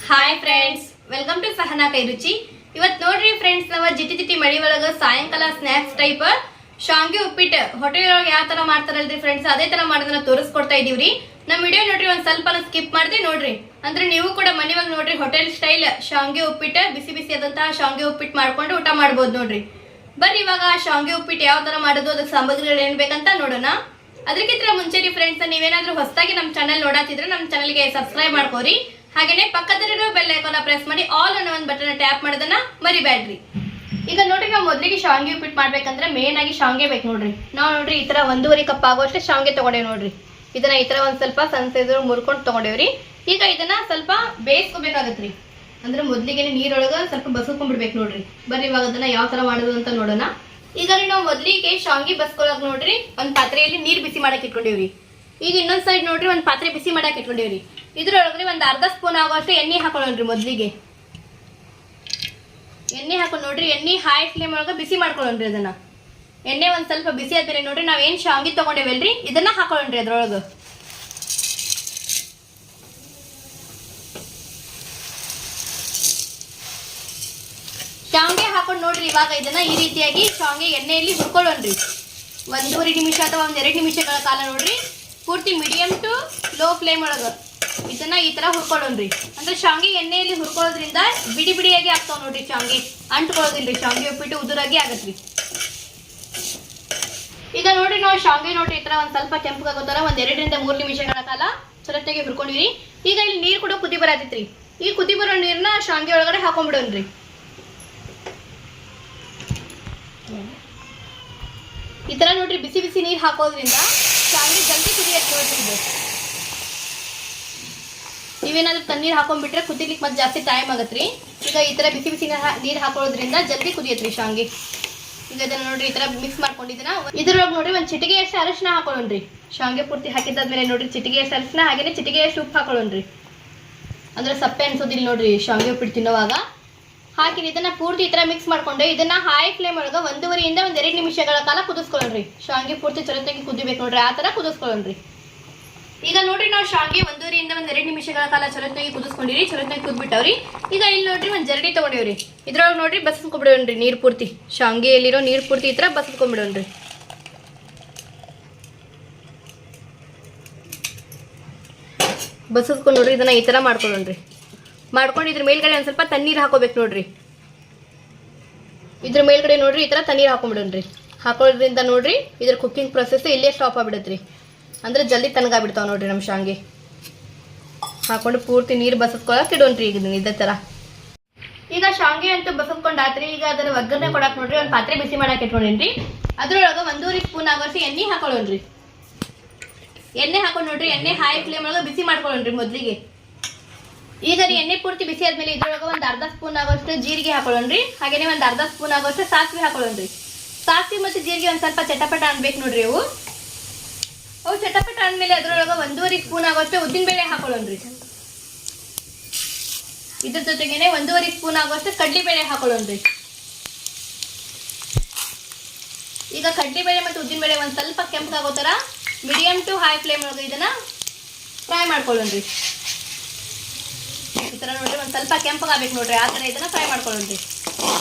Hi friends, welcome to Sahana ಕೈ ರುಚಿ. ಇವತ್ತು ನೋಡ್ರಿ ಫ್ರೆಂಡ್ಸ್, ನಾವು ಜಿಟಿ ಮಳಿ ಒಳಗ ಸಾಯಂಕಾಲ ಸ್ನಾಕ್ಸ್ ಟೈಪ್ ಶಾಂಗಿ ಉಪ್ಪಿಟ್ಟು ಹೋಟೆಲ್ ಒಳಗೆ ಯಾವ ತರ ಮಾಡ್ತಾರಲ್ರಿ ಫ್ರೆಂಡ್ಸ್, ಅದೇ ತರ ಮಾಡೋದನ್ನ ತೋರಿಸ್ಕೊಡ್ತಾ ಇದೀವ್ರಿ. ನಮ್ಮ ವಿಡಿಯೋ ನೋಡ್ರಿ ಒಂದ್ ಸ್ವಲ್ಪ ಸ್ಕಿಪ್ ಮಾಡ್ದೆ ನೋಡ್ರಿ. ಅಂದ್ರೆ ನೀವು ಕೂಡ ಮನೆಯಾಗ ನೋಡ್ರಿ ಹೋಟೆಲ್ ಸ್ಟೈಲ್ ಶಾಂಗಿ ಉಪ್ಪಿಟ್ಟು, ಬಿಸಿ ಬಿಸಿ ಆದಂತಹ ಶಾಂಗಿ ಉಪ್ಪಿಟ್ಟು ಮಾಡ್ಕೊಂಡು ಊಟ ಮಾಡ್ಬೋದು ನೋಡ್ರಿ. ಬರ್ರಿ ಇವಾಗ ಶಾಂಗಿ ಉಪ್ಪಿಟ್ಟು ಯಾವ ತರ ಮಾಡೋದು, ಅದಕ್ಕೆ ಸಾಮಗ್ರಿಗಳು ಏನ್ ಬೇಕಂತ ನೋಡೋಣ. ಅದಕ್ಕಿಂತ ಮುಂಚೆ ರೀ ಫ್ರೆಂಡ್ಸ್, ನೀವೇನಾದ್ರೂ ಹೊಸದಾಗಿ ನಮ್ಮ ಚಾನಲ್ ನೋಡಾತಿದ್ರೆ ನಮ್ಮ ಚಾನಲ್ಗೆ ಸಬ್ಸ್ಕ್ರೈಬ್ ಮಾಡ್ಕೋರಿ. ಹಾಗೇನೆ ಪಕ್ಕದಲ್ಲಿರೋ ಬೆಲ್ ಐಕಾನ್ ಪ್ರೆಸ್ ಮಾಡಿ ಆಲ್ ಅನ್ನೋ ಒಂದು ಬಟನ್ ಟ್ಯಾಪ್ ಮಾಡೋದನ್ನ ಮರಿಬೇಡ್ರಿ. ಈಗ ನೋಡ್ರಿ, ನಾವು ಮೊದಲಿಗೆ ಶಾಂಗಿ ಉಪ್ಪಿಟ್ಟು ಮಾಡ್ಬೇಕಂದ್ರೆ ಮೇನ್ ಆಗಿ ಶಾಂಗೆ ಬೇಕು ನೋಡ್ರಿ. ನಾವು ನೋಡ್ರಿ ಈ ತರ 1.5 ಕಪ್ ಆಗುವಷ್ಟು ಶಾಂಗೆ ತಗೊಂಡೇವಿ ನೋಡ್ರಿ. ಇದನ್ನ ಈ ತರ ಒಂದ್ ಸ್ವಲ್ಪ ಸಣ್ಣ ಸೈಜ್ ಮುರ್ಕೊಂಡು ತಗೊಂಡೇವ್ರಿ. ಈಗ ಇದನ್ನ ಸ್ವಲ್ಪ ಬೇಯಿಸ್ಕೋಬೇಕಾಗತ್ರಿ. ಅಂದ್ರೆ ಮೊದ್ಲಿಗೆ ನೀರೊಳಗ ಸ್ವಲ್ಪ ಬಸ್ಕೊಂಡ್ಬಿಡ್ಬೇಕು ನೋಡ್ರಿ. ಬರ್ರಿ ಇವಾಗ ಅದನ್ನ ಯಾವ ತರ ಮಾಡೋದು ಅಂತ ನೋಡೋಣ. ಈಗ ನಾವು ಮೊದ್ಲಿಗೆ ಶಾಂಗಿ ಬಸ್ಕೊಳಕ್ ನೋಡ್ರಿ ಒಂದ್ ಪಾತ್ರೆಯಲ್ಲಿ ನೀರ್ ಬಿಸಿ ಮಾಡಕ್ ಇಟ್ಕೊಂಡಿವ್ರಿ. ಈಗ ಇನ್ನೊಂದ್ ಸೈಡ್ ನೋಡ್ರಿ ಒಂದ್ ಪಾತ್ರೆ ಬಿಸಿ ಮಾಡಕ್ ಇಟ್ಕೊಂಡಿವ್ರಿ. ಇದ್ರೊಳಗ್ರಿ ಒಂದ್ ಅರ್ಧ ಸ್ಪೂನ್ ಆಗುವಷ್ಟು ಎಣ್ಣೆ ಹಾಕೊಳ್ಳೋಣ್ರಿ. ಮೊದ್ಲಿಗೆ ಎಣ್ಣೆ ಹಾಕೊಂಡ್ ನೋಡ್ರಿ, ಎಣ್ಣೆ ಹೈ ಫ್ಲೇಮ್ ಒಳಗ ಬಿಸಿ ಮಾಡ್ಕೊಳ್ಳೋಣ್ರಿ. ಅದನ್ನ ಎಣ್ಣೆ ಒಂದ್ ಸ್ವಲ್ಪ ಬಿಸಿ ಆದ್ಮೇಲೆ ನೋಡ್ರಿ ನಾವ್ ಏನ್ ಶಾಂಗಿ ತಗೊಂಡೇವಲ್ರಿ ಇದನ್ನ ಹಾಕೊಳ್ಳೋಣ್ರಿ. ಅದ್ರೊಳಗ ಶಾಂಗೆ ಹಾಕೊಂಡ್ ನೋಡ್ರಿ. ಇವಾಗ ಇದನ್ನ ಈ ರೀತಿಯಾಗಿ ಶಾಂಗೆ ಎಣ್ಣೆಯಲ್ಲಿ ಹುರ್ಕೊಳ್ಳೋಣ್ರಿ. 1.5 ನಿಮಿಷ ಅಥವಾ 2 ನಿಮಿಷಗಳ ಕಾಲ ನೋಡ್ರಿ ಪೂರ್ತಿ ಮೀಡಿಯಂ ಟು ಲೋ ಫ್ಲೇಮ್ ಒಳಗ ಇದನ್ನ ಈ ತರ ಹುರ್ಕೊಳ್ಳೋಣ್ರಿ. ಅಂದ್ರೆ ಶಾಂಗಿ ಎಣ್ಣೆಯಲ್ಲಿ ಹುರ್ಕೊಳ್ಳೋದ್ರಿಂದ ಬಿಡಿ ಬಿಡಿಯಾಗಿ ಆಗ್ತಾವ ನೋಡ್ರಿ. ಶಾಂಗಿ ಅಂಟ್ಕೊಳ್ಳೋದಿಲ್ರಿ. ಶಾಂಗಿ ಉಪ್ಪಿಟ್ಟು ಉದುರಾಗಿ ಆಗತ್ರಿ. ಈಗ ನೋಡ್ರಿ ನಾವು ಶಾಂಗಿ ನೋಡ್ರಿ ಈ ತರ ಒಂದ್ ಸ್ವಲ್ಪ ಕೆಂಪಗಾಗೋತರ 1-2 ರಿಂದ 3 ನಿಮಿಷಗಳ ಕಾಲ ಚೊಲತ್ತಾಗಿ ಹುರ್ಕೊಂಡಿವಿ. ಈಗ ಇಲ್ಲಿ ನೀರ್ ಕೂಡ ಕುದಿ ಬರತೈತ್ರಿ. ಈ ಕುದಿ ಬರೋ ನೀರ್ನ ಶಾಂಗಿ ಒಳಗಡೆ ಹಾಕೊಂಡ್ಬಿಡೋಣ್ರಿ. ಈ ತರ ನೋಡ್ರಿ ಬಿಸಿ ಬಿಸಿ ನೀರ್ ಹಾಕೋದ್ರಿಂದ ಶಾಂಗಿ ಜಲ್ದಿ ಕುದಿಯತ್ತೆ ನೋಡ್ರಿ. ಇದು ನೀವೇನಾದ್ರೂ ತಣ್ಣೀರ್ ಹಾಕೊಂಡ್ಬಿಟ್ರೆ ಕುದಿಲಿಕ್ಕೆ ಮತ್ತೆ ಜಾಸ್ತಿ ಟೈಮ್ ಆಗತ್ರಿ. ಈಗ ಈ ತರ ಬಿಸಿ ಬಿಸಿ ನೀರ್ ಹಾಕೊಳ್ಳೋದ್ರಿಂದ ಜಲ್ದಿ ಕುದಿಯತ್ರಿ ಶಾಂಗಿ. ಈಗ ಇದನ್ನ ನೋಡ್ರಿ ಈ ತರ ಮಿಕ್ಸ್ ಮಾಡ್ಕೊಂಡಿದ್ದೀನ. ಇದ್ರೊಳಗೆ ನೋಡ್ರಿ ಒಂದ್ ಚಿಟಿಗೆಯಷ್ಟು ಅರಶಿನ ಹಾಕೊಳ್ಳೋಣ್ರಿ. ಶಾಂಗೆ ಪೂರ್ತಿ ಹಾಕಿದ್ದಾದ್ಮೇಲೆ ನೋಡ್ರಿ ಚಿಟಿಗೆಯಷ್ಟು ಅರಶಿನ, ಹಾಗೇನೆ ಚಿಟಿಗೆಯಷ್ಟು ಉಪ್ಪು ಹಾಕೊಳ್ಳೋಣ್ರಿ. ಅಂದ್ರೆ ಸಪ್ಪೆ ಅನ್ಸೋದಿಲ್ಲ ನೋಡ್ರಿ ಶಾಂಗೆ ಉಪ್ಪಿಟ್ಟು ತಿನ್ನುವಾಗ. ಹಾಕಿ ಇದನ್ನ ಪೂರ್ತಿ ಈ ತರ ಮಿಕ್ಸ್ ಮಾಡ್ಕೊಂಡು ಇದನ್ನ ಹೈ ಫ್ಲೇಮ್ ಒಳಗ 1.5 ರಿಂದ 2 ನಿಮಿಷಗಳ ಕಾಲ ಕುದಿಸ್ಕೊಳ್ಳೋಣ್ರಿ. ಶಾಂಗೆ ಪೂರ್ತಿ ಚೊಲತ್ತಾಗಿ ಕುದಿಬೇಕು ನೋಡ್ರಿ, ಆ ತರ ಕುದಿಸ್ಕೊಳ್ಳೋಣ್ರಿ. ಈಗ ನೋಡ್ರಿ ನಾವು ಶಾಂಗೆ 1.5 ರಿಂದ 2 ನಿಮಿಷಗಳ ಕಾಲ ಚೊಲತ್ತಾಗಿ ಕುದಿಸ್ಕೊಂಡಿರಿ. ಚೊಲತ್ತಾಗಿ ಕುದ್ಬಿಟ್ಟವ್ರಿ. ಈಗ ಇಲ್ಲಿ ನೋಡ್ರಿ ಒಂದ್ ಜರಡಿ ತಗೊಂಡಿವ್ರಿ. ಇದ್ರೊಳಗೆ ನೋಡ್ರಿ ಬಸ್ಕೊಂಡ್ಬಿಡೋಣ್ರಿ. ನೀರ್ ಪೂರ್ತಿ ಶಾಂಗೆಯಲ್ಲಿರೋ ನೀರ್ ಪೂರ್ತಿ ಈ ತರ ಬಸ್ಕೊಂಡ್ಬಿಡೋಣ್ರಿ. ಬಸದ್ಕೊಂಡು ನೋಡ್ರಿ ಇದನ್ನ ಈ ತರ ಮಾಡ್ಕೊಳ್ಳೋಣ್ರಿ. ಮಾಡ್ಕೊಂಡು ಇದ್ರ ಮೇಲ್ಗಡೆ ಒಂದ್ ಸ್ವಲ್ಪ ತಣ್ಣೀರ್ ಹಾಕೋಬೇಕು ನೋಡ್ರಿ. ಇದ್ರ ಮೇಲ್ಗಡೆ ನೋಡ್ರಿ ಈ ತರ ತಣ್ಣೀರ್ ಹಾಕೊಂಡ್ಬಿಡೋಣ್ರಿ. ಹಾಕೋದ್ರಿಂದ ನೋಡ್ರಿ ಇದ್ರ ಕುಕ್ಕಿಂಗ್ ಪ್ರೊಸೆಸ್ ಇಲ್ಲೇ ಸ್ಟಾಪ್ ಆಗ್ಬಿಡತ್ರಿ. ಅಂದ್ರೆ ಜಲ್ದಿ ತನಗಾಗ್ಬಿಡ್ತಾವ ನೋಡ್ರಿ ನಮ್ ಶಾಂಗೆ. ಹಾಕೊಂಡು ಪೂರ್ತಿ ನೀರ್ ಬಸದ್ಕೊಳಕ್ ಇಡೋಣ್ರಿ. ಈಗ ಇದೇ ತರ ಈಗ ಶಾಂಗೆ ಅಂತೂ ಬಸದ್ಕೊಂಡಾತ್ರಿ. ಈಗ ಅದನ್ನ ಒಗ್ಗರಣೆ ಕೊಡಾಕ್ ನೋಡ್ರಿ ಒಂದ್ ಪಾತ್ರೆ ಬಿಸಿ ಮಾಡಕ್ ಇಟ್ಕೊಂಡೇನ್ರಿ. ಅದ್ರೊಳಗ 1.5 ಸ್ಪೂನ್ ಆಗೋಷ್ಟು ಎಣ್ಣೆ ಹಾಕೊಳ್ಳೋಣ್ರಿ. ಎಣ್ಣೆ ಹಾಕೊಂಡ್ ನೋಡ್ರಿ ಎಣ್ಣೆ ಹೈ ಫ್ಲೇಮ್ ಒಳಗ ಬಿಸಿ ಮಾಡ್ಕೊಳ್ಳೋಣ್ರಿ ಮೊದ್ಲಿಗೆ. ಈಗ ಎಣ್ಣೆ ಪೂರ್ತಿ ಬಿಸಿ ಆದ್ಮೇಲೆ ಇದ್ರೊಳಗ ಒಂದ್ ಅರ್ಧ ಸ್ಪೂನ್ ಆಗೋಷ್ಟು ಜೀರಿಗೆ ಹಾಕೊಳ್ಳೋಣ್ರಿ. ಹಾಗೇನೆ ಒಂದ್ ಅರ್ಧ ಸ್ಪೂನ್ ಆಗೋಷ್ಟು ಸಾಸಿವೆ ಹಾಕೊಳ್ಳೋಣ್ರಿ. ಸಾಸಿವೆ ಮತ್ತೆ ಜೀರಿಗೆ ಒಂದ್ ಸ್ವಲ್ಪ ಚಟಪಟ ಅನ್ಬೇಕು ನೋಡ್ರಿ. ಅವು ಚಟಪಟ ಅಂದ್ಮೇಲೆ ಅದ್ರೊಳಗ 1.5 ಸ್ಪೂನ್ ಆಗೋಷ್ಟು ಉದ್ದಿನ ಬೇಳೆ ಹಾಕೊಳ್ಳೋಣ್ರಿ. ಇದ್ರ ಜೊತೆಗೇನೆ 1.5 ಸ್ಪೂನ್ ಆಗೋಷ್ಟು ಕಡ್ಲಿ ಬೇಳೆ ಹಾಕೊಳ್ಳೋಣ್ರಿ. ಈಗ ಕಡ್ಲಿ ಬೇಳೆ ಮತ್ತು ಉದ್ದಿನ ಬೇಳೆ ಒಂದ್ ಸ್ವಲ್ಪ ಕೆಂಪಗಾಗೋ ತರ ಮೀಡಿಯಂ ಟು ಹೈ ಫ್ಲೇಮ್ ಒಳಗೆ ಇದನ್ನ ಫ್ರೈ ಮಾಡ್ಕೊಳ್ಳೋಣ್ರಿ. ಈ ತರ ನೋಡ್ರಿ ಒಂದ್ ಸ್ವಲ್ಪ ಕೆಂಪಗಾಗಬೇಕು ನೋಡ್ರಿ, ಆ ತರ ಇದನ್ನ ಫ್ರೈ ಮಾಡ್ಕೊಳ್ಳೋಣ್ರಿ.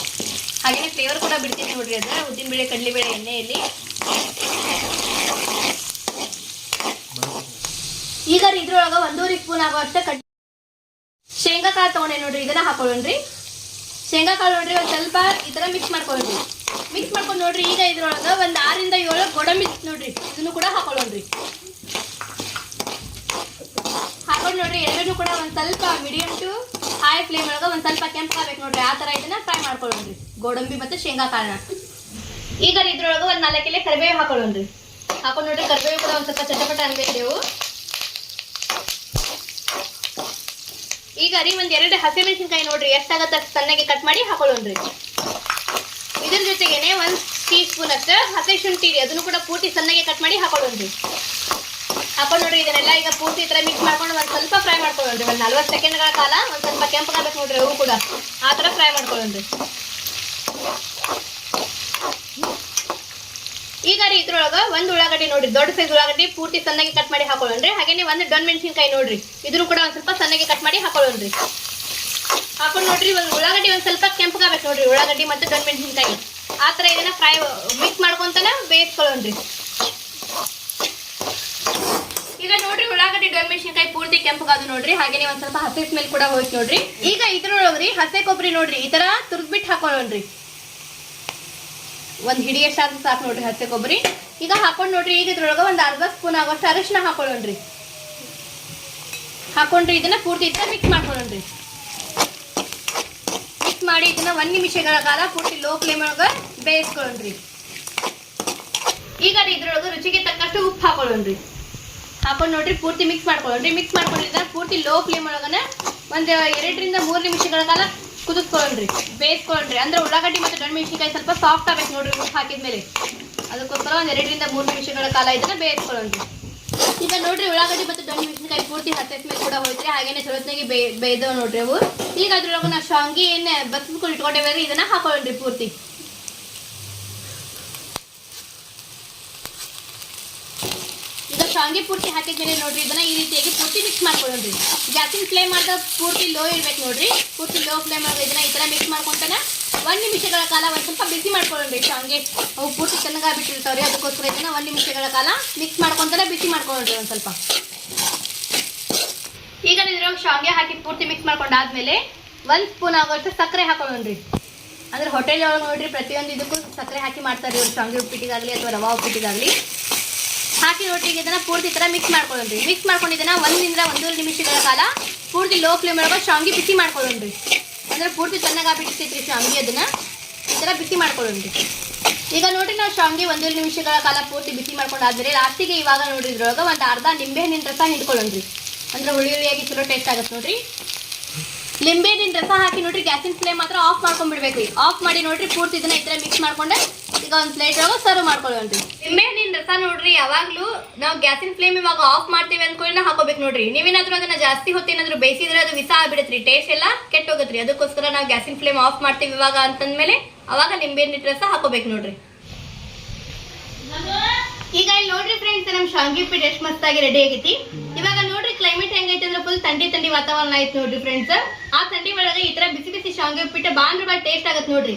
ಹಾಗೇನೆ ಫ್ಲೇವರ್ ಕೂಡ ಬಿಡ್ತೀನಿ ನೋಡ್ರಿ ಅದ ಉದ್ದಿನ ಬೇಳೆ ಕಡ್ಲಿ ಬೇಳೆ ಎಣ್ಣೆಯಲ್ಲಿ. ಈಗ ಇದ್ರೊಳಗ 1.5 ಸ್ಪೂನ್ ಆಗುವಷ್ಟ ಶೇಂಗಾ ಕಾಳು ತಗೊಂಡೆ ನೋಡ್ರಿ. ಇದನ್ನ ಹಾಕೊಳ್ಳೋಣ್ರಿ. ಶೇಂಗಾ ಕಾಳು ನೋಡ್ರಿ ಒಂದ್ ಸ್ವಲ್ಪ ಈ ತರ ಮಿಕ್ಸ್ ಮಾಡ್ಕೊಳ್ಳೋಣ್ರಿ. ಮಿಕ್ಸ್ ಮಾಡ್ಕೊಂಡು ನೋಡ್ರಿ ಈಗ ಇದ್ರೊಳಗ ಒಂದ್ 6 ರಿಂದ 7 ಗೋಡಂಬಿ ನೋಡ್ರಿ ಇದನ್ನು ಕೂಡ ಹಾಕೊಳ್ಳೋಣ್ರಿ. ಹಾಕೊಂಡು ನೋಡ್ರಿ ಎಲ್ಲರೂ ಕೂಡ ಒಂದ್ ಸ್ವಲ್ಪ ಮೀಡಿಯಂ ಟು ಹೈ ಫ್ಲೇಮ್ ಒಳಗ ಒಂದ್ ಸ್ವಲ್ಪ ಕೆಂಪಾಗಬೇಕು ನೋಡ್ರಿ, ಆ ತರ ಇದನ್ನ ಫ್ರೈ ಮಾಡ್ಕೊಳ್ಳೋಣ್ರಿ ಗೋಡಂಬಿ ಮತ್ತೆ ಶೇಂಗಾ ಕಾಳನ್ನ. ಈಗ ಇದ್ರೊಳಗ ಒಂದ್ 4 ಎಲೆ ಕರಿಬೇವು ಹಾಕೊಳ್ಳೋಣ್ರಿ. ಹಾಕೊಂಡ್ ನೋಡ್ರಿ ಕರಿಬೇವು ಕೂಡ ಒಂದ್ ಸ್ವಲ್ಪ ಚಟಪಟ ಅನ್ಬೇಕು. ಈಗ ಒಂದ್ 2 ಹಸಿಮೆಣಸಿನಕಾಯಿ ನೋಡ್ರಿ ಎಷ್ಟಾಗತ್ತ ಸಣ್ಣಗೆ ಕಟ್ ಮಾಡಿ ಹಾಕೊಳ್ಳೋಣ್ರಿ. ಇದ್ರ ಜೊತೆಗೇನೆ 1 ಟೀ ಸ್ಪೂನ್ ಅಷ್ಟು ಹಸಿ ಶುಂಠಿ ಅದನ್ನು ಕೂಡ ಪೂರ್ತಿ ಸಣ್ಣಗೆ ಕಟ್ ಮಾಡಿ ಹಾಕೊಳ್ಳೋಣ್ರಿ. ಹಾಕೊಂಡು ನೋಡ್ರಿ ಇದನ್ನೆಲ್ಲ ಈಗ ಪೂರ್ತಿ ಈ ತರ ಮಿಕ್ಸ್ ಮಾಡ್ಕೊಂಡು ಒಂದ್ ಸ್ವಲ್ಪ ಫ್ರೈ ಮಾಡ್ಕೊಳ್ಳೋಣ್ರಿ. ಒಂದ್ 40 ಸೆಕೆಂಡ್ಗಳ ಕಾಲ ಒಂದ್ ಸ್ವಲ್ಪ ಕೆಂಪಗಾಗಬೇಕು ನೋಡ್ರಿ. ಅವು ಕೂಡ ಆ ತರ ಫ್ರೈ ಮಾಡ್ಕೊಳ್ಳೋಣ್ರಿ. ಈಗ ಇದ್ರೊಳಗ ಒಂದ್ ಉಳ್ಳಾಗಡ್ಡಿ ನೋಡ್ರಿ, ದೊಡ್ಡ ಸೈಜ್ ಉಳ್ಳಾಗಡ್ಡಿ ಪೂರ್ತಿ ಸಣ್ಣಗೆ ಕಟ್ ಮಾಡಿ ಹಾಕೊಳ್ಳೋಣ್ರಿ. ಹಾಗೇನೆ ಒಂದ್ ಡೊಣ್ ಮೆಣಸಿನಕಾಯಿ ನೋಡ್ರಿ, ಇದನ್ನು ಕೂಡ ಒಂದ್ ಸ್ವಲ್ಪ ಸಣ್ಣಗೆ ಕಟ್ ಮಾಡಿ ಹಾಕೊಳ್ಳೋಣ್ರಿ. ಹಾಕೊಂಡು ನೋಡ್ರಿ ಒಂದು ಉಳ್ಳಾಗಡ್ಡಿ ಒಂದ್ ಸ್ವಲ್ಪ ಕೆಂಪಗಾಗಬೇಕು ನೋಡ್ರಿ, ಉಳ್ಳಾಗಡ್ಡಿ ಮತ್ತು ದೊಡ್ಡ ಮೆಣಸಿನ್ಕಾಯಿ ಆ ಥರ ಇದನ್ನ ಫ್ರೈ ಮಿಕ್ಸ್ ಮಾಡ್ಕೊಂತಾನೆ ಬೇಯಿಸ್ಕೊಳ್ಳೋಣ್ರಿ. ಈಗ ನೋಡ್ರಿ ಉಳ್ಳಾಗಡ್ಡಿ ದೊಡ್ಡ ಮೆಣಸಿನ್ಕಾಯಿ ಪೂರ್ತಿ ಕೆಂಪಗಾದು ನೋಡ್ರಿ, ಹಾಗೇನೆ ಒಂದ್ ಸ್ವಲ್ಪ ಹಸಿ ಸ್ಮೆಲ್ ಕೂಡ ಹೋಯ್ತು ನೋಡ್ರಿ. ಈಗ ಇದ್ರೊಳಗ್ರಿ ಹಸೆ ಕೊಬ್ಬರಿ ನೋಡ್ರಿ ಈ ತರ ತುರ್ದ್ಬಿಟ್ಟು ಹಾಕೊಳ್ಳೋಣ್ರಿ. ಒಂದ್ ಹಿಡಿ ಎಷ್ಟಾದ್ರೂ ಸಾಕು ನೋಡ್ರಿ ಹಸೆ ಕೊಬ್ಬರಿ. ಈಗ ಹಾಕೊಂಡ್ ನೋಡ್ರಿ, ಈಗ ಇದ್ರೊಳಗ ಒಂದ್ ಅರ್ಧ ಸ್ಪೂನ್ ಆಗೋಷ್ಟು ಅರಿಶಿನ ಹಾಕೊಳ್ಳೋಣ್ರಿ. ಹಾಕೊಂಡ್ರಿ ಇದನ್ನ ಪೂರ್ತಿ ಇದ್ರ ಮಿಕ್ಸ್ ಮಾಡ್ಕೊಳ್ಳೋಣ್ರಿ. ಮಿಕ್ಸ್ ಮಾಡಿ ಇದನ್ನ 1 ನಿಮಿಷಗಳ ಕಾಲ ಪೂರ್ತಿ ಲೋ ಫ್ಲೇಮ್ ಒಳಗ ಬೇಯಿಸ್ಕೊಳ್ಳೋಣ್ರಿ. ಈಗ ಇದ್ರೊಳಗ ರುಚಿಗೆ ತಕ್ಕಷ್ಟು ಉಪ್ಪು ಹಾಕೊಳ್ಳೋಣ್ರಿ. ಹಾಕೊಂಡು ನೋಡ್ರಿ ಪೂರ್ತಿ ಮಿಕ್ಸ್ ಮಾಡ್ಕೊಳ್ಳೋಣ್ರಿ. ಮಿಕ್ಸ್ ಮಾಡ್ಕೊಂಡಿದ್ದ ಪೂರ್ತಿ ಲೋ ಫ್ಲೇಮ್ ಒಳಗನ ಒಂದ್ 2 ರಿಂದ 3 ನಿಮಿಷಗಳ ಕಾಲ ಕುದಿಸ್ಕೊಳ್ಳೋಣ್ರಿ, ಬೇಯಿಸ್ಕೊಳ್ಳೋಣ್ರಿ. ಅಂದ್ರೆ ಉಳ್ಳಾಗಡ್ಡಿ ಮತ್ತು ದೊಡ್ಡ ಮೆಣಸಿನ್ಕಾಯಿ ಸ್ವಲ್ಪ ಸಾಫ್ಟ್ ಆಗ್ಬೇಕು ನೋಡ್ರಿ ಉಪ್ಪು ಹಾಕಿದ್ಮೇಲೆ. ಅದಕ್ಕೋಸ್ಕರ ಒಂದ್ 2 ರಿಂದ 3 ನಿಮಿಷಗಳ ಕಾಲ ಇದನ್ನ ಬೇಯಿಸ್ಕೊಳ್ಳೋಣ್ರಿ. ಈಗ ನೋಡ್ರಿ ಉಳ್ಳಾಗಡ್ಡಿ ಮತ್ತು ದೊಡ್ಡ ಮೆಣಸಿನ್ಕಾಯಿ ಪೂರ್ತಿ ಹಸಿ ಸ್ಮೆಲ್ ಕೂಡ ಹೋಯ್ತ್ರಿ, ಹಾಗೇನೆ ಚಲೋತ್ನಾಗಿ ಬೇಯ್ದವ್ ನೋಡ್ರಿ ಅವು. ಈಗ ಅದ್ರೊಳಗ ನಾವು ಶಾಂಗಿ ಏನ್ ಬಸ್ಕೊಂಡು ಇಟ್ಕೊಂಡೇವ್ರಿ ಇದನ್ನ ಹಾಕೊಳ್ಳೋಣ್ರಿ ಪೂರ್ತಿ. ಈಗ ಶಾಂಗಿ ಪೂರ್ತಿ ಹಾಕಿದ್ಮೇಲೆ ನೋಡ್ರಿ ಇದನ್ನ ಈ ರೀತಿಯಾಗಿ ಪೂರ್ತಿ ಮಿಕ್ಸ್ ಮಾಡ್ಕೊಳ್ಳೋಣ್ರಿ. ಗ್ಯಾಸಿನ ಫ್ಲೇಮ್ ಆದ ಪೂರ್ತಿ ಲೋ ಇರ್ಬೇಕು ನೋಡ್ರಿ. ಪೂರ್ತಿ ಲೋ ಫ್ಲೇಮ್ ಆಗ ಇದನ್ನ ಈ ತರ ಮಿಕ್ಸ್ ಮಾಡ್ಕೊಂತಾನ 1 ನಿಮಿಷಗಳ ಕಾಲ ಒಂದ್ ಸ್ವಲ್ಪ ಬಿಸಿ ಮಾಡ್ಕೊಳ್ಳೋಣ್ರಿ. ಶಾಂಗಿ ಅವು ಪೂರ್ತಿ ಚೆನ್ನಾಗಿ ಬಿಟ್ಟಿರ್ತಾವ್ರಿ, ಅದಕ್ಕೋಸ್ಕರ ಇದನ್ನ 1 ನಿಮಿಷಗಳ ಕಾಲ ಮಿಕ್ಸ್ ಮಾಡ್ಕೊಂತಾನೆ ಬಿಸಿ ಮಾಡ್ಕೊಳ್ಳೋಣ್ರಿ ಒಂದ್ ಸ್ವಲ್ಪ. ಈಗ ಇದ್ರೊಳಗೆ ಶಾಂಗಿ ಹಾಕಿ ಪೂರ್ತಿ ಮಿಕ್ಸ್ ಮಾಡ್ಕೊಂಡಾದ್ಮೇಲೆ 1 ಸ್ಪೂನ್ ಆಗೋಷ್ಟು ಸಕ್ಕರೆ ಹಾಕೊಳ್ಳೋಣ್ರಿ. ಅಂದ್ರೆ ಹೋಟೆಲ್ ಒಳಗೆ ನೋಡ್ರಿ ಪ್ರತಿಯೊಂದು ಇದಕ್ಕೂ ಸಕ್ಕರೆ ಹಾಕಿ ಮಾಡ್ತಾರೆ ಇವ್ರು, ಶಾಂಗಿ ಉಪ್ಪಿಟ್ಟಿಗಾಗ್ಲಿ ಅಥವಾ ರವಾ ಉಪ್ಪಿಟ್ಟಿಗಾಗ್ಲಿ. ಹಾಕಿ ನೋಡ್ರಿ ಇದನ್ನ ಪೂರ್ತಿ ತರ ಮಿಕ್ಸ್ ಮಾಡ್ಕೊಳ್ಳೋಣ್ರಿ. ಮಿಕ್ಸ್ ಮಾಡ್ಕೊಂಡಿದ್ದನ್ನ 1 ರಿಂದ 1.5 ನಿಮಿಷಗಳ ಕಾಲ ಪೂರ್ತಿ ಲೋ ಫ್ಲೇಮ್ ಒಳಗೆ ಶಾಂಗಿ ಬಿಸಿ ಮಾಡ್ಕೊಳ್ಳೋಣ್ರಿ. ಅಂದ್ರೆ ಪೂರ್ತಿ ಚೆನ್ನಾಗಿ ಬಿಟ್ಟಿರ್ತೈತ್ರಿ ಶಾಂಗಿ, ಅದನ್ನ ಈ ತರ ಬಿಸಿ ಮಾಡ್ಕೊಳ್ಳೋಣ್ರಿ. ಈಗ ನೋಡ್ರಿ ನಾವು ಶಾಂಗಿ 1.5 ನಿಮಿಷಗಳ ಕಾಲ ಪೂರ್ತಿ ಬಿಸಿ ಮಾಡ್ಕೊಂಡಾದ್ಮೇಲೆ ಲಾಸ್ಟಿಗೆ ಇವಾಗ ನೋಡ್ರಿ ಇದ್ರೊಳಗೆ ಒಂದು ಅರ್ಧ ನಿಂಬೆ ಹಣ್ಣಿನ ರಸ ಹಿಂಡ್ಕೊಳ್ಳೋಣ್ರಿ. ಅಂದ್ರೆ ಹುಳಿಯಾಗಿ ಚಲೋ ಟೇಸ್ಟ್ ಆಗುತ್ತೆ ನೋಡ್ರಿ. ಲಿಂಬೆ ಹಣ್ಣಿನ ರಸ ಹಾಕಿ ನೋಡ್ರಿ ಗ್ಯಾಸಿನ ಫ್ಲೇಮ್ ಮಾತ್ರ ಆಫ್ ಮಾಡ್ಕೊಂಡ್ಬಿಡ್ಬೇಕ್ರಿ. ಆಫ್ ಮಾಡಿ ನೋಡ್ರಿ ಪೂರ್ತಿ ಇದನ್ನ ಈ ತರ ಮಿಕ್ಸ್ ಮಾಡ್ಕೊಂಡೆ ಈಗ ಒಂದು ಪ್ಲೇಟ್ ಒಳಗೆ ಸರ್ವ್ ಮಾಡ್ಕೊಳ್ಳೋಣ್ರಿ. ನಿಂಬೆ ಹಣ್ಣಿನ ರಸ ನೋಡ್ರಿ ಯಾವಾಗ್ಲೂ ನಾವು ಗ್ಯಾಸಿನ ಫ್ಲೇಮ್ ಇವಾಗ ಆಫ್ ಮಾಡ್ತೀವಿ ಅನ್ಕೊಳ್ಳಿ ಹಾಕೋಬೇಕು ನೋಡ್ರಿ. ನೀವೇನಾದ್ರೂ ಅದನ್ನ ಜಾಸ್ತಿ ಹೊತ್ತು ಏನಾದ್ರು ಬೇಯಿಸಿದ್ರೆ ಅದು ವಿಸ ಆಗ್ಬಿಡತ್ರಿ, ಟೇಸ್ಟ್ ಎಲ್ಲ ಕೆಟ್ಟ ಹೋಗತ್ರಿ. ಅದಕ್ಕೋಸ್ಕರ ನಾವು ಗ್ಯಾಸಿನ ಫ್ಲೇಮ್ ಆಫ್ ಮಾಡ್ತೀವಿ ಇವಾಗ ಅಂತಂದ್ಮೇಲೆ ಅವಾಗ ನಿಂಬೆ ಹಣ್ಣಿನ ರಸ ಹಾಕೋಬೇಕು ನೋಡ್ರಿ. ಈಗ ಇಲ್ಲಿ ನೋಡ್ರಿ ಫ್ರೆಂಡ್ಸ್ ನಮ್ ಶಾಂಗಿ ಉಪ್ಪಿಟ್ಟು ಎಷ್ಟು ಮಸ್ತಾಗಿ ರೆಡಿ ಆಗೈತಿ. ಇವಾಗ ನೋಡ್ರಿ ಕ್ಲೈಮೇಟ್ ಹೆಂಗೈತೆ ಅಂದ್ರೆ ಫುಲ್ ಥಂಡಿ ವಾತಾವರಣ ಐತಿ ನೋಡ್ರಿ ಫ್ರೆಂಡ್ಸ್. ಆ ಥಂಡಿ ಒಳಗೆ ಈ ತರ ಬಿಸಿ ಬಿಸಿ ಶಾಂಗಿ ಉಪ್ಪಿಟ್ಟು ಬಾಳ ಟೇಸ್ಟ್ ಆಗತ್ತೆ ನೋಡ್ರಿ.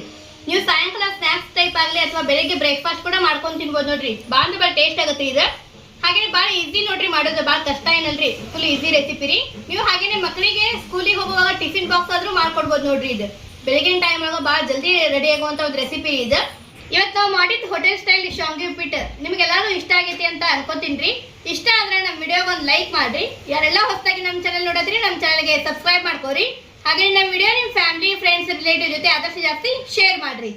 ನೀವು ಸಾಯಂಕಾಲ ಸ್ನಾಕ್ಸ್ ಟೈಪ್ ಆಗ್ಲಿ ಅಥವಾ ಬೆಳಿಗ್ಗೆ ಬ್ರೇಕ್ಫಾಸ್ಟ್ ಕೂಡ ಮಾಡ್ಕೊಂಡು ತಿನ್ಬೋದು ನೋಡ್ರಿ. ಬಾಳ ಟೇಸ್ಟ್ ಆಗುತ್ತೆ ಇದು. ಹಾಗೇನೆ ಬಾಳ ಈಸಿ ನೋಡ್ರಿ ಮಾಡೋದು, ಬಾಳ ಕಷ್ಟ ಏನಲ್ರಿ, ಫುಲ್ ಈಸಿ ರೆಸಿಪಿ ರೀ. ನೀವು ಹಾಗೇನೆ ಮಕ್ಕಳಿಗೆ ಸ್ಕೂಲಿಗೆ ಹೋಗುವಾಗ ಟಿಫಿನ್ ಬಾಕ್ಸ್ ಆದ್ರೂ ಮಾಡ್ಕೊಡ್ಬೋದು ನೋಡ್ರಿ. ಇದು ಬೆಳಗಿನ ಟೈಮ್ ಒಳಗೆ ಬಾಳ ಜಲ್ದಿ ರೆಡಿ ಆಗುವಂತ ಒಂದು ರೆಸಿಪಿ ಇದು. ಇವತ್ತು ನಾವು ಮಾಡಿದ ಹೋಟೆಲ್ ಸ್ಟೈಲ್ ಶಾಂಗಿ ಉಪ್ಪಿಟ್ಟು ನಿಮ್ಗೆಲ್ಲಾರು ಇಷ್ಟ ಆಗೈತಿ ಅಂತ ಅನ್ಕೋತೀನ್ರಿ. ಇಷ್ಟ ಆದ್ರೆ ನಮ್ಮ ವಿಡಿಯೋಗೆ ಒಂದು ಲೈಕ್ ಮಾಡ್ರಿ. ಯಾರೆಲ್ಲ ಹೊಸದಾಗಿ ನಮ್ಮ ಚಾನಲ್ ನೋಡಿದ್ರಿ ನಮ್ಮ ಚಾನಲ್ಗೆ ಸಬ್ಸ್ಕ್ರೈಬ್ ಮಾಡ್ಕೋರಿ. ಹಾಗೆ ನಮ್ಮ ವಿಡಿಯೋ ನಿಮ್ಮ ಫ್ಯಾಮಿಲಿ ಫ್ರೆಂಡ್ಸ್ ರಿಲೇಟಿವ್ ಜೊತೆ ಆದಷ್ಟು ಜಾಸ್ತಿ ಶೇರ್ ಮಾಡ್ರಿ.